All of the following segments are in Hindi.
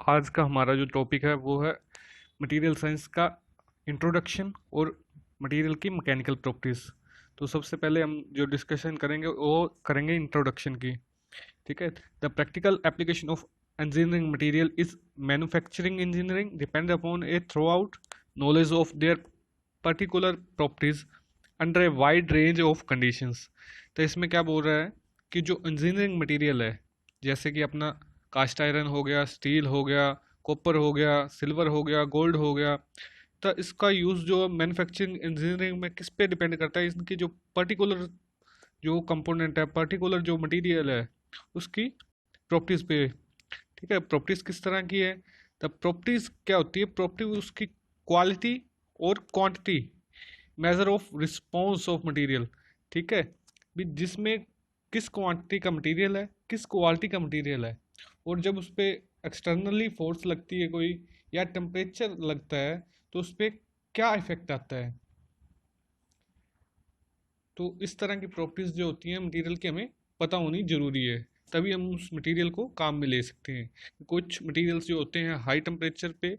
आज का हमारा जो टॉपिक है वो है मटेरियल साइंस का इंट्रोडक्शन और मटेरियल की मैकेनिकल प्रॉपर्टीज। तो सबसे पहले हम जो डिस्कशन करेंगे वो करेंगे इंट्रोडक्शन की। ठीक है। The practical application of engineering material is manufacturing engineering depend upon a throughout knowledge of their particular properties under a wide range of conditions। तो इसमें क्या बोल रहा है कि जो इंजीनियरिंग मटेरियल है, जैसे कि अपना कास्ट आयरन हो गया, स्टील हो गया, कॉपर हो गया, सिल्वर हो गया, गोल्ड हो गया, तो इसका यूज़ जो मैन्युफैक्चरिंग इंजीनियरिंग में किस पे डिपेंड करता है, इनकी जो पर्टिकुलर जो कंपोनेंट है, पर्टिकुलर जो मटेरियल है, उसकी प्रॉपर्टीज़ पे। ठीक है। प्रॉपर्टीज़ किस तरह की है? द प्रॉपर्टीज़ क्या होती है? प्रॉपर्टी उसकी क्वालिटी और quantity, measure of response of material. ठीक है। भी जिसमें किस क्वांटिटी का मटेरियल है, किस क्वालिटी का मटेरियल है, और जब उस पर एक्सटर्नली फोर्स लगती है कोई, या टेम्परेचर लगता है, तो उस पर क्या इफेक्ट आता है। तो इस तरह की प्रॉपर्टीज़ जो होती हैं मटेरियल की हमें पता होनी ज़रूरी है, तभी हम उस मटेरियल को काम में ले सकते हैं। कुछ मटेरियल्स जो होते हैं हाई टेम्परेचर पे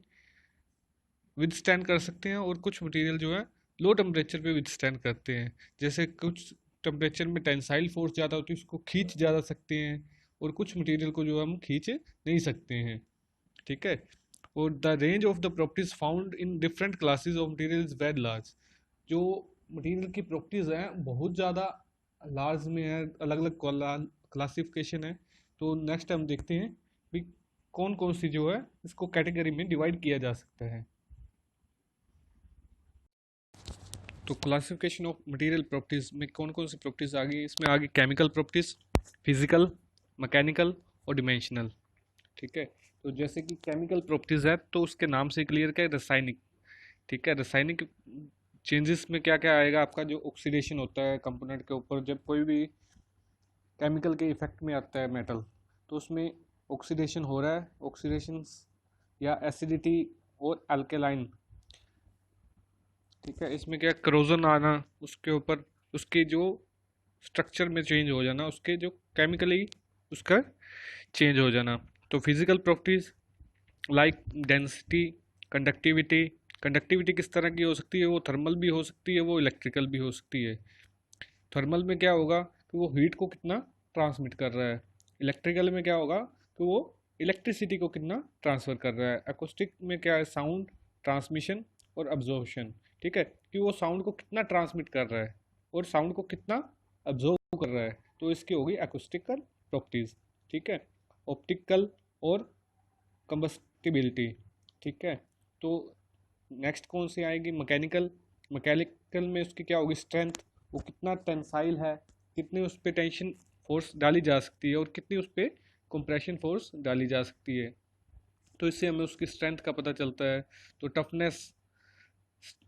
विदस्टैंड कर सकते हैं, और कुछ मटेरियल जो है लो टेम्परेचर पे विदस्टैंड करते हैं। जैसे कुछ टेम्परेचर में टेंसाइल फोर्स ज़्यादा होती है, उसको खींच ज़्यादा सकते हैं, और कुछ मटेरियल को जो हम खींच नहीं सकते हैं। ठीक है। और the range of the properties found in different classes of material is very large. जो मटेरियल की प्रॉपर्टीज हैं बहुत ज़्यादा लार्ज में है, अलग अलग क्लासिफिकेशन है। तो नेक्स्ट हम देखते हैं भी कौन कौन सी जो है इसको कैटेगरी में डिवाइड किया जा सकता है। तो क्लासिफिकेशन ऑफ मटेरियल प्रॉपर्टीज में कौन कौन सी प्रॉपर्टीज आ गई? इसमें आ गई केमिकल प्रॉपर्टीज, फिजिकल, मैकेनिकल और डिमेंशनल। ठीक है। तो जैसे कि केमिकल प्रॉपर्टीज है तो उसके नाम से क्लियर क्या है? रासायनिक। ठीक है। रासायनिक चेंजेस में क्या क्या आएगा आपका? जो ऑक्सीडेशन होता है कंपोनेंट के ऊपर, जब कोई भी केमिकल के इफेक्ट में आता है मेटल, तो उसमें ऑक्सीडेशन हो रहा है, ऑक्सीडेशन या एसिडिटी और अल्केलाइन। ठीक है। इसमें क्या करोजन आना, उसके ऊपर उसके जो स्ट्रक्चर में चेंज हो जाना, उसके जो केमिकली उसका चेंज हो जाना। तो physical properties like density, conductivity. Conductivity किस तरह की हो सकती है? वो थर्मल भी हो सकती है, वो इलेक्ट्रिकल भी हो सकती है। थर्मल में क्या होगा कि वो हीट को कितना ट्रांसमिट कर रहा है, इलेक्ट्रिकल में क्या होगा कि वो इलेक्ट्रिसिटी को कितना ट्रांसफ़र कर रहा है। एकोस्टिक में क्या है? साउंड ट्रांसमिशन और अब्जॉर्प्शन। ठीक है, कि वो साउंड को कितना ट्रांसमिट कर रहा है और साउंड को कितना अब्जॉर्व कर रहा है। तो इसकी होगी एकोस्टिकल प्रॉपर्टीज़। ठीक है। ऑप्टिकल और कंबस्टिबिलिटी। ठीक है। तो नेक्स्ट कौन सी आएगी? मैकेनिकल। मैकेनिकल में उसकी क्या होगी? स्ट्रेंथ, वो कितना टेंसाइल है, कितनी उस पर टेंशन फोर्स डाली जा सकती है और कितनी उस पर कंप्रेशन फोर्स डाली जा सकती है। तो इससे हमें उसकी स्ट्रेंथ का पता चलता है। तो टफनेस,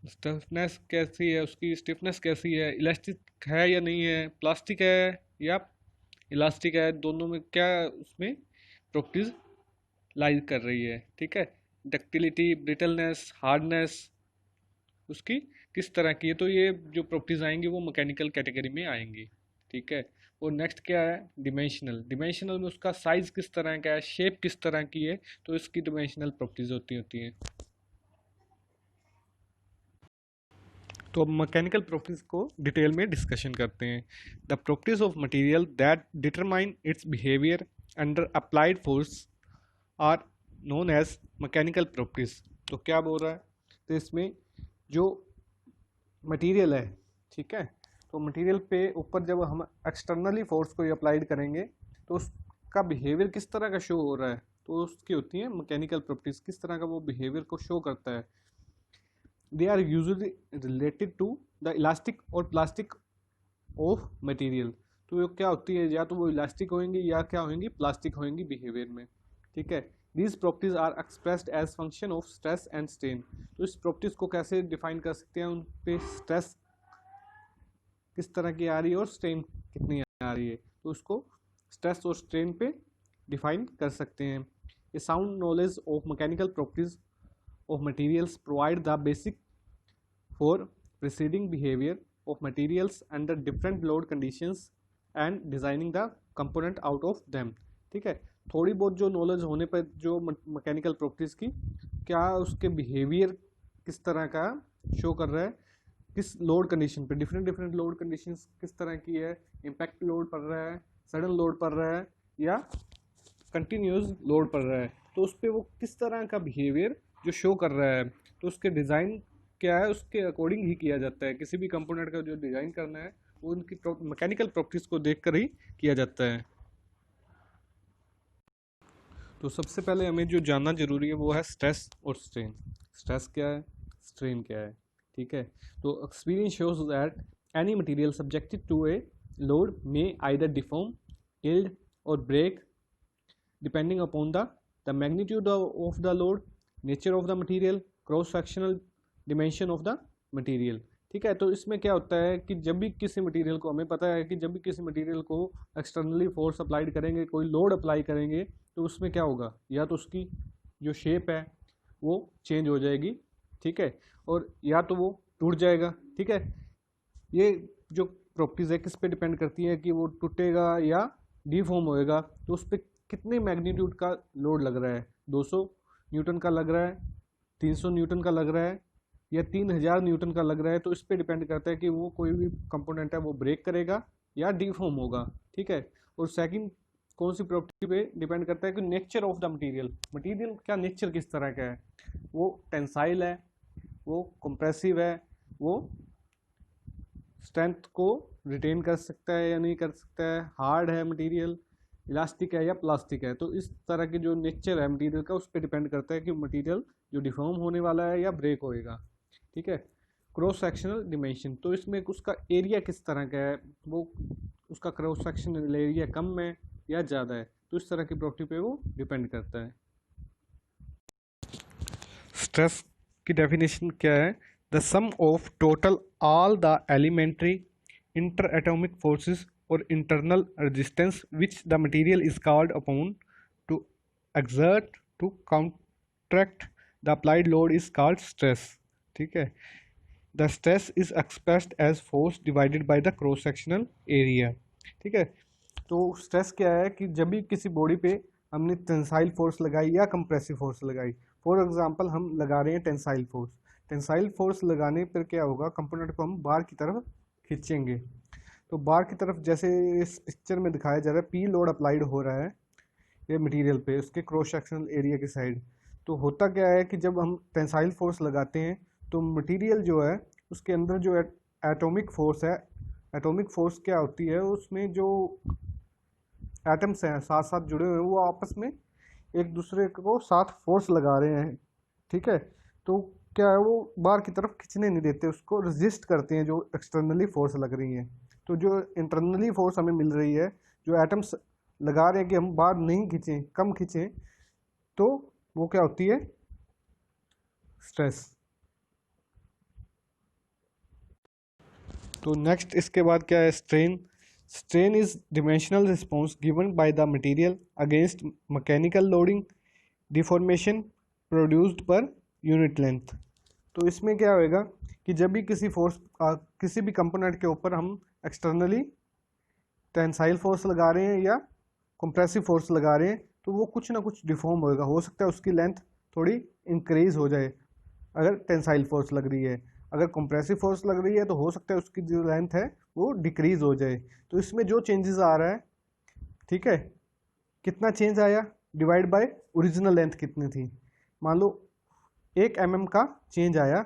स्टिफनेस कैसी है, उसकी स्टिफनेस कैसी है, इलास्टिक है या नहीं है, प्लास्टिक है या इलास्टिक है, दोनों में क्या उसमें प्रॉपर्टीज लाई कर रही है। ठीक है। डक्टिलिटी, ब्रिटलनेस, हार्डनेस उसकी किस तरह की है। तो ये जो प्रॉपर्टीज आएंगी वो मैकेनिकल कैटेगरी में आएंगी। ठीक है। और नेक्स्ट क्या है? डिमेंशनल। डिमेंशनल में उसका साइज किस तरह का है, शेप किस तरह की है, तो इसकी डिमेंशनल प्रॉपर्टीज होती हैं। तो अब मैकेनिकल प्रॉपर्टीज को डिटेल में डिस्कशन करते हैं। The properties of material that determine its behaviour under applied force are known as mechanical properties. तो क्या बोल रहा है? तो इसमें जो मटेरियल है, ठीक है, तो मटेरियल पे ऊपर जब हम एक्सटर्नली फोर्स को अप्लाइड करेंगे तो उसका बिहेवियर किस तरह का शो हो रहा है, तो उसकी होती है मैकेनिकल प्रॉपर्टीज। किस तरह का वो बिहेवियर को शो करता है। They are usually related to the elastic और प्लास्टिक ऑफ मटेरियल। तो वो क्या होती है? या तो वो इलास्टिक होंगी या क्या होंगी? प्लास्टिक होंगी बिहेवियर में। ठीक है। These properties are expressed as function of stress and strain. तो इस प्रॉपर्टीज को कैसे डिफाइन कर सकते हैं? उन पे स्ट्रेस किस तरह की आ रही है और स्ट्रेन कितनी आ रही है, तो उसको स्ट्रेस और स्ट्रेन पे डिफाइन कर सकते हैं। A sound knowledge of mechanical properties of materials provide the basic for preceding behaviour of materials under different load conditions and designing the component out of them. ठीक है। थोड़ी बहुत जो नॉलेज होने पर जो मैकेनिकल प्रॉपर्टीज़ की, क्या उसके बिहेवियर किस तरह का शो कर रहा है, किस लोड कंडीशन पे, डिफरेंट डिफरेंट लोड कंडीशंस किस तरह की है, इम्पैक्ट लोड पड़ रहा है, सडन लोड पड़ रहा है या कंटिन्यूस लोड पड़ रहा है, तो उस पर वो किस तरह का बिहेवियर जो शो कर रहा है, तो उसके डिज़ाइन क्या है उसके अकॉर्डिंग ही किया जाता है। किसी भी कंपोनेंट का जो डिज़ाइन करना है वो उनकी मैकेनिकल प्रॉपर्टीज़ को देख कर ही किया जाता है। तो सबसे पहले हमें जो जानना जरूरी है वो है स्ट्रेस और स्ट्रेन। स्ट्रेस क्या है, स्ट्रेन क्या है, ठीक है। तो experience shows that any material subjected to a load may either deform, yield और break depending upon the magnitude of the load, nature of the material, cross sectional dimension of the material। ठीक है, तो इसमें क्या होता है कि जब भी किसी मटेरियल को, हमें पता है कि जब भी किसी मटेरियल को एक्सटर्नली फोर्स अप्लाइड करेंगे, कोई लोड अप्लाई करेंगे, तो उसमें क्या होगा, या तो उसकी जो शेप है वो चेंज हो जाएगी, ठीक है, और या तो वो टूट जाएगा, ठीक है। ये जो प्रॉपर्टीज़ है किस पे डिपेंड करती है कि वो टूटेगा या डिफॉर्म होएगा, तो उस पर कितने मैग्नीट्यूड का लोड लग रहा है, 200 न्यूटन का लग रहा है, 300 न्यूटन का लग रहा है या 3000 न्यूटन का लग रहा है, तो इस पे डिपेंड करता है कि वो कोई भी कंपोनेंट है वो ब्रेक करेगा या डिफॉर्म होगा, ठीक है। और सेकंड कौन सी प्रॉपर्टी पे डिपेंड करता है कि nature of the material, material का नेचर किस तरह का है, वो टेंसाइल है, वो कंप्रेसिव है, वो स्ट्रेंथ को रिटेन कर सकता है या नहीं कर सकता है, हार्ड है मटेरियल, इलास्टिक है या प्लास्टिक है। तो इस तरह के जो नेचर है मटेरियल का उस पर डिपेंड करता है कि मटेरियल जो डिफॉर्म होने वाला है या ब्रेक होएगा, ठीक है। क्रॉस सेक्शनल डिमेंशन, तो इसमें उसका एरिया किस तरह का है, वो उसका क्रॉस सेक्शनल एरिया कम है या ज़्यादा है, तो इस तरह की प्रॉपर्टी पे वो डिपेंड करता है। स्ट्रेस की डेफिनेशन क्या है, the sum of total all the elementary inter atomic forces और internal resistance which the material is called upon to exert to counteract the applied load is called stress, ठीक है। the stress is expressed as force divided by the cross sectional area, ठीक है। तो स्ट्रेस क्या है कि जब भी किसी बॉडी पे हमने टेंसाइल फोर्स लगाई या कंप्रेसिव फोर्स लगाई, फॉर एग्जांपल हम लगा रहे हैं टेंसाइल फोर्स, टेंसाइल फोर्स लगाने पर क्या होगा, कंपोनेंट को हम बाहर की तरफ खींचेंगे, तो बाहर की तरफ जैसे इस पिक्चर में दिखाया जा रहा है, पी लोड अप्लाइड हो रहा है ये मटेरियल पे उसके क्रॉस सेक्शनल एरिया की साइड। तो होता क्या है कि जब हम टेंसाइल फोर्स लगाते हैं तो मटेरियल जो है उसके अंदर जो एटॉमिक फोर्स है, एटॉमिक फोर्स क्या होती है, उसमें जो एटम्स हैं साथ साथ जुड़े हुए हैं वो आपस में एक दूसरे को साथ फोर्स लगा रहे हैं, ठीक है। तो क्या है, वो बाहर की तरफ खींचने नहीं देते, उसको रेजिस्ट करते हैं जो एक्सटर्नली फोर्स लग रही है। तो जो इंटरनली फोर्स हमें मिल रही है, जो एटम्स लगा रहे हैं कि हम बाहर नहीं खींचें, कम खींचें, तो वो क्या होती है, स्ट्रेस। तो नेक्स्ट इसके बाद क्या है, strain. Strain is dimensional response given by the material against mechanical loading deformation produced per unit length. तो इसमें क्या होएगा कि जब भी किसी फोर्स किसी भी कंपोनेंट के ऊपर हम एक्सटर्नली टेंसाइल फोर्स लगा रहे हैं या कंप्रेसिव फोर्स लगा रहे हैं, तो वो कुछ ना कुछ डिफॉर्म होएगा, हो सकता है उसकी लेंथ थोड़ी इंक्रीज हो जाए अगर टेंसाइल फोर्स लग रही है, अगर कंप्रेसिव फोर्स लग रही है तो हो सकता है उसकी जो लेंथ है वो डिक्रीज हो जाए। तो इसमें जो चेंजेस आ रहा है, ठीक है, कितना चेंज आया डिवाइड बाय ओरिजिनल लेंथ कितनी थी, मान लो 1 mm का चेंज आया,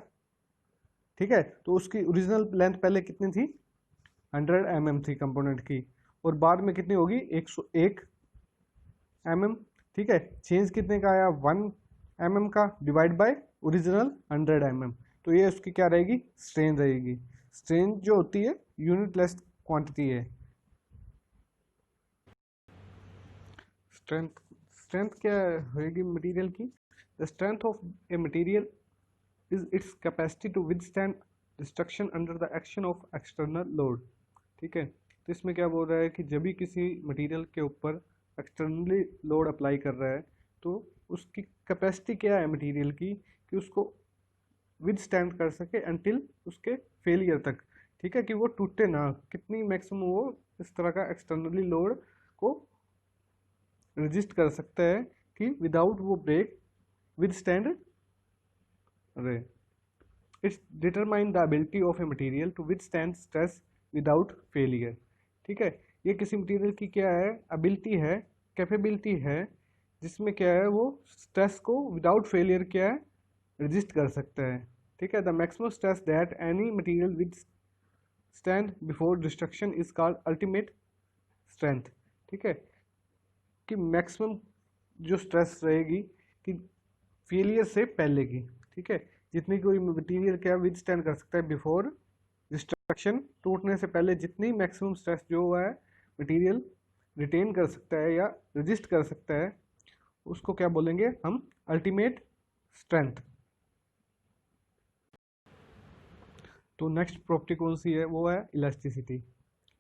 ठीक है, तो उसकी ओरिजिनल लेंथ पहले कितनी थी, 100 mm थी कंपोनेंट की, और बाद में कितनी होगी 101 mm, ठीक है। चेंज कितने का आया 1 mm का डिवाइड बाय ओरिजिनल 100 mm, तो ये उसकी क्या रहेगी, स्ट्रेन रहेगी। स्ट्रेन जो होती है यूनिटलेस क्वांटिटी है। स्ट्रेंथ, स्ट्रेंथ क्या होगी मटेरियल की, the strength of a material is its capacity to withstand destruction under the action of external load, ठीक है। तो इसमें क्या बोल रहा है कि जब भी किसी मटेरियल के ऊपर एक्सटर्नली लोड अप्लाई कर रहा है तो उसकी कैपेसिटी क्या है मटेरियल की कि उसको विदस्टैंड कर सके अनटिल उसके फेलियर तक, ठीक है, कि वो टूटे ना, कितनी मैक्सिमम वो इस तरह का एक्सटर्नली लोड को रजिस्ट कर सकता है कि विदाउट वो ब्रेक विद स्टैंड रे। It's determine the ability of a material to withstand stress without failure. ठीक है, ये किसी मटीरियल की क्या है, एबिलिटी है, कैपेबिलिटी है, जिसमें क्या है वो स्ट्रेस को विदाउट फेलियर क्या है रजिस्ट कर सकता है। ठीक है, the maximum stress that any material with stand before destruction is called ultimate strength. ठीक है, कि मैक्सिमम जो स्ट्रेस रहेगी कि फेलियर से पहले की। ठीक है, जितनी कोई मटीरियल क्या विद स्टैंड कर सकता है बिफोर डिस्ट्रक्शन, टूटने से पहले जितनी मैक्सिमम स्ट्रेस जो हुआ है मटीरियल रिटेन कर सकता है या रजिस्ट कर सकता है, उसको क्या बोलेंगे हम, अल्टीमेट स्ट्रेंथ। तो नेक्स्ट प्रॉपर्टी कौन सी है, वो है इलास्टिसिटी।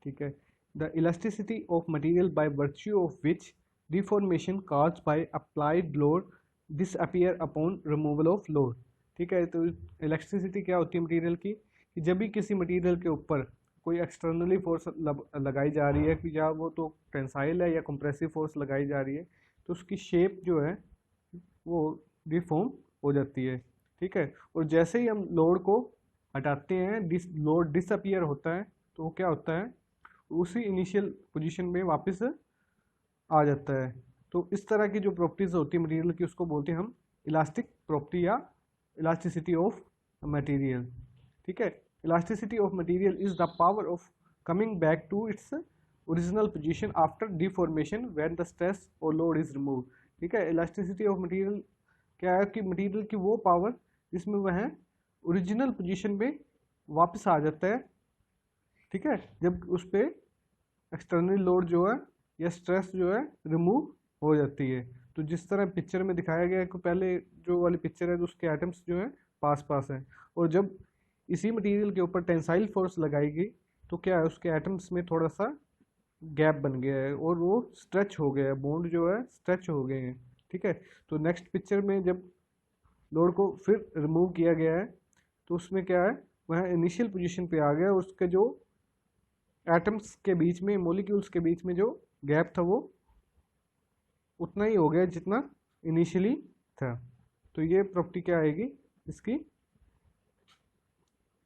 ठीक है, the elasticity of material by virtue of which deformation caused by applied load disappear upon removal of load। ठीक है, तो इलास्टिसिटी क्या होती है मटेरियल की, कि जब भी किसी मटेरियल के ऊपर कोई एक्सटर्नली फोर्स लगाई जा रही है, कि या वो तो टेंसाइल है या कंप्रेसिव फोर्स लगाई जा रही है, तो उसकी शेप जो है वो डिफॉर्म हो जाती है। ठीक है, और जैसे ही हम लोड को हटाते हैं, लोड डिसअपियर होता है, तो वो क्या होता है, उसी इनिशियल पोजीशन में वापस आ जाता है। तो इस तरह की जो प्रॉपर्टीज होती है मटेरियल की, उसको बोलते हैं हम इलास्टिक प्रॉपर्टी या इलास्टिसिटी ऑफ मटेरियल। ठीक है, elasticity of material is the power of coming back to its original position after deformation when the stress और लोड इज रिमूव। ठीक है, इलास्टिसिटी ऑफ मटेरियल क्या है, कि मटेरियल की वो पावर जिसमें वह ओरिजिनल पोजीशन में वापस आ जाता है। ठीक है, जब उस पर एक्सटर्नल लोड जो है या स्ट्रेस जो है रिमूव हो जाती है। तो जिस तरह पिक्चर में दिखाया गया है कि पहले जो वाली पिक्चर है, तो उसके एटम्स जो है पास पास हैं, और जब इसी मटेरियल के ऊपर टेंसाइल फोर्स लगाई गई, तो क्या है, उसके एटम्स में थोड़ा सा गैप बन गया है और वो स्ट्रेच हो गया है, बॉन्ड जो है स्ट्रेच हो गए हैं। ठीक है, तो नेक्स्ट पिक्चर में जब लोड को फिर रिमूव किया गया है, तो उसमें क्या है, वह इनिशियल पोजीशन पे आ गया, उसके जो एटम्स के बीच में, मॉलिक्यूल्स के बीच में जो गैप था वो उतना ही हो गया जितना इनिशियली था। तो ये प्रॉपर्टी क्या आएगी इसकी,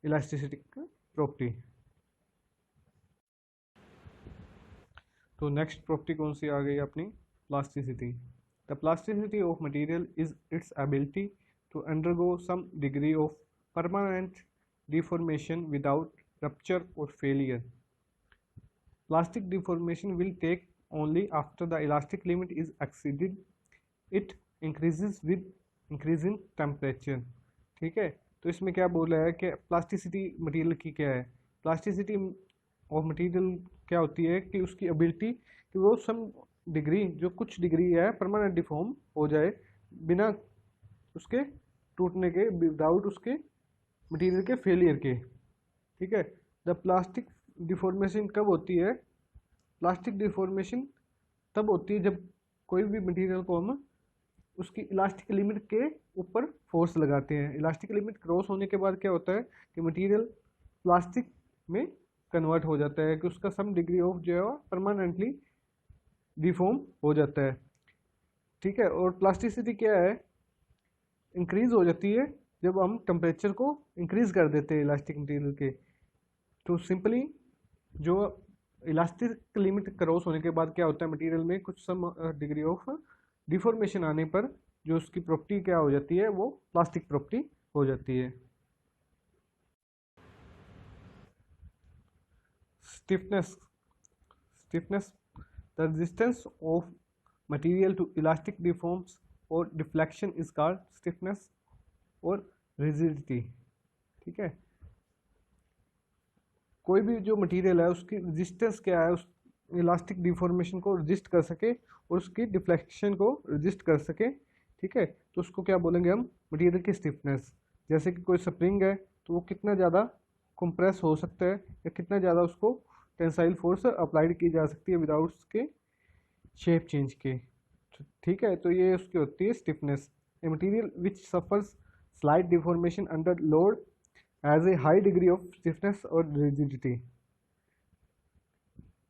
इलास्टिसिटी प्रॉपर्टी। तो नेक्स्ट प्रॉपर्टी कौन सी आ गई अपनी, plasticity. The plasticity of material is its ability to undergo some degree of permanent deformation without rupture और failure. Plastic deformation will take only after the elastic limit is exceeded. It increases with increasing temperature। ठीक है, तो इसमें क्या बोला है कि प्लास्टिसिटी मटेरियल की क्या है, प्लास्टिसिटी ऑफ मटेरियल क्या होती है, कि उसकी एबिलिटी कि वो सम डिग्री, जो कुछ डिग्री है, परमानेंट डिफॉर्म हो जाए बिना उसके टूटने के, विदाउट उसके मटेरियल के फेलियर के। ठीक है, द प्लास्टिक डिफॉर्मेशन कब होती है, प्लास्टिक डिफॉर्मेशन तब होती है जब कोई भी मटेरियल को हम उसकी इलास्टिक लिमिट के ऊपर फोर्स लगाते हैं। इलास्टिक लिमिट क्रॉस होने के बाद क्या होता है कि मटेरियल प्लास्टिक में कन्वर्ट हो जाता है, कि उसका सम डिग्री ऑफ जो है परमानेंटली डिफॉर्म हो जाता है। ठीक है, और प्लास्टिसिटी क्या है, इंक्रीज हो जाती है जब हम टेम्परेचर को इंक्रीज कर देते हैं इलास्टिक मटेरियल के। तो सिंपली जो इलास्टिक लिमिट क्रॉस होने के बाद क्या होता है, मटेरियल में कुछ सम डिग्री ऑफ डिफॉर्मेशन आने पर जो उसकी प्रॉपर्टी क्या हो जाती है, वो प्लास्टिक प्रॉपर्टी हो जाती है। Stiffness, stiffness the resistance of material to elastic deforms और डिफ्लेक्शन इज कॉल्ड स्टिफनेस और रिजिडिटी। ठीक है, कोई भी जो मटेरियल है उसकी रेजिस्टेंस क्या है, उस इलास्टिक डिफॉर्मेशन को रजिस्ट कर सके और उसकी डिफ्लेक्शन को रजिस्ट कर सके। ठीक है, तो उसको क्या बोलेंगे हम, मटेरियल की स्टिफनेस। जैसे कि कोई स्प्रिंग है, तो वो कितना ज़्यादा कंप्रेस हो सकता है या कितना ज़्यादा उसको टेंसाइल फोर्स अप्लाइड की जा सकती है विदाउट उसके शेप चेंज के। ठीक है, तो ये उसकी होती है stiffness. A material which suffers slight deformation under load has a high degree of stiffness और रिजिडिटी।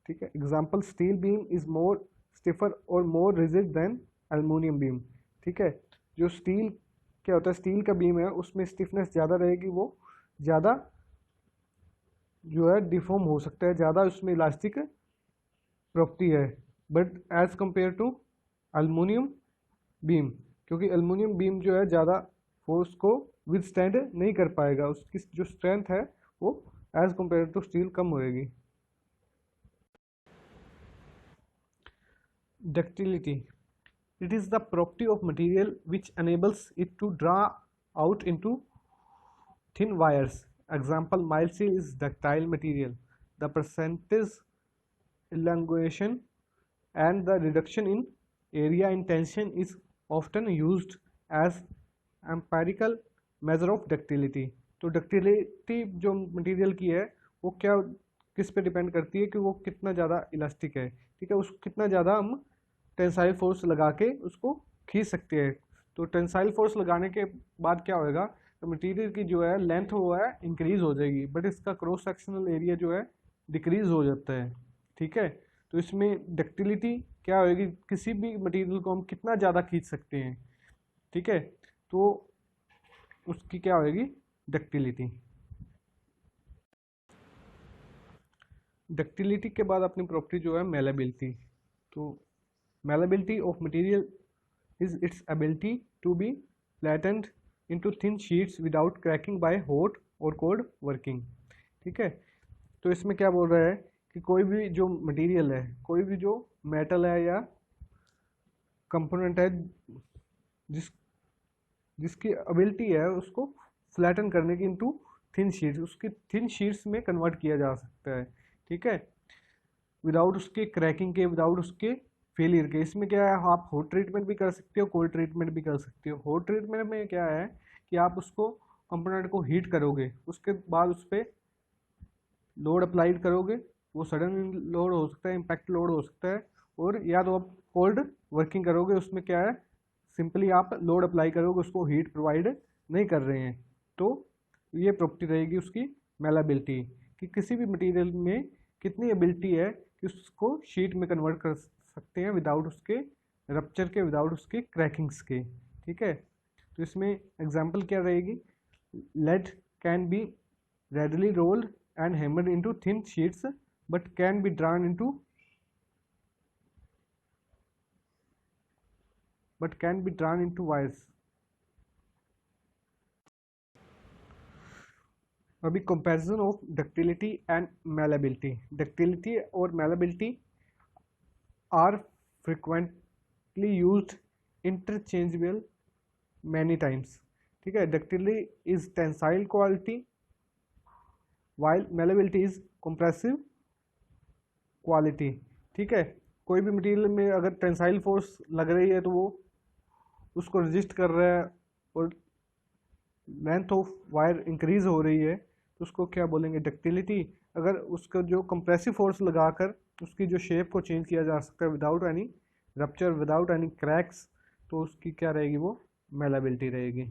ठीक है, example, steel beam is more stiffer और मोर रिजिड देन एल्युमिनियम बीम। ठीक है, जो स्टील क्या होता है, स्टील का बीम है उसमें स्टिफनेस ज़्यादा रहेगी, वो ज़्यादा जो है डिफॉर्म हो सकता है, ज़्यादा उसमें इलास्टिक प्रॉपर्टी है, but as compare to aluminium beam, क्योंकि एल्युमिनियम बीम जो है ज़्यादा फोर्स को विदस्टैंड नहीं कर पाएगा, उसकी जो स्ट्रेंथ है वो एज कंपेयर टू स्टील कम होएगी। Ductility, it is the property of material which enables it to draw out into thin wires. Example, mild steel is ductile material. The percentage elongation and the reduction in area in tension is often used as empirical measure of ductility. तो डक्टिलिटी जो मटेरियल की है वो क्या किस पे डिपेंड करती है कि वो कितना ज़्यादा इलास्टिक है। ठीक है, उसको कितना ज़्यादा हम टेंसाइल फोर्स लगा के उसको खींच सकते हैं। तो टेंसाइल फोर्स लगाने के बाद क्या होएगा, तो मटेरियल की जो है लेंथ वो है इंक्रीज हो जाएगी, बट इसका क्रॉस सेक्शनल एरिया जो है डिक्रीज हो जाता है। ठीक है, तो इसमें डक्टिलिटी क्या होएगी, किसी भी मटेरियल को हम कितना ज़्यादा खींच सकते हैं। ठीक है, तो उसकी क्या होएगी डक्टिलिटी। डक्टिलिटी के बाद अपनी प्रॉपर्टी जो है मेलेबिलिटी। तो malleability of material is its ability to be flattened into thin sheets without cracking by hot or cold working। ठीक है, तो इसमें क्या बोल रहा है कि कोई भी जो मटेरियल है, कोई भी जो मेटल है या कंपोनेंट है जिसकी एबिलिटी है उसको फ्लैटन करने की इनटू थिन शीट्स, उसकी थिन शीट्स में कन्वर्ट किया जा सकता है। ठीक है, विदाउट उसके क्रैकिंग के, विदाउट उसके फेलियर के। इसमें क्या है, आप हॉट ट्रीटमेंट भी कर सकते हो, कोल्ड ट्रीटमेंट भी कर सकते हो। हॉट ट्रीटमेंट में क्या है कि आप उसको कंपोनेंट को हीट करोगे, उसके बाद उस पर लोड अप्लाइड करोगे, वो सडन लोड हो सकता है, इम्पैक्ट लोड हो सकता है, और या तो आप कोल्ड वर्किंग करोगे, उसमें क्या है सिंपली आप लोड अप्लाई करोगे, उसको हीट प्रोवाइड नहीं कर रहे हैं। तो ये प्रॉपर्टी रहेगी उसकी मेलेबिलिटी, कि किसी भी मटेरियल में कितनी एबिलिटी है कि उसको शीट में कन्वर्ट कर सकते हैं विदाउट उसके रप्चर के, विदाउट उसके क्रैकिंग्स के। ठीक है, तो इसमें एग्जांपल क्या रहेगी, lead can be readily rolled and hammered into thin sheets but can be drawn into wires। अभी comparison of ductility and malleability. Ductility और malleability are frequently used interchangeable many times. ठीक है, ductility is tensile quality while malleability is compressive quality. ठीक है, कोई भी मटेरियल में अगर टेंसाइल फोर्स लग रही है तो वो उसको रजिस्ट कर रहा है और लेंथ ऑफ वायर इंक्रीज हो रही है, तो उसको क्या बोलेंगे डक्टिलिटी। अगर उसका जो कंप्रेसिव फोर्स लगाकर उसकी जो शेप को चेंज किया जा सकता है without any rupture, without any cracks, तो उसकी क्या रहेगी वो मैलेबिलिटी रहेगी।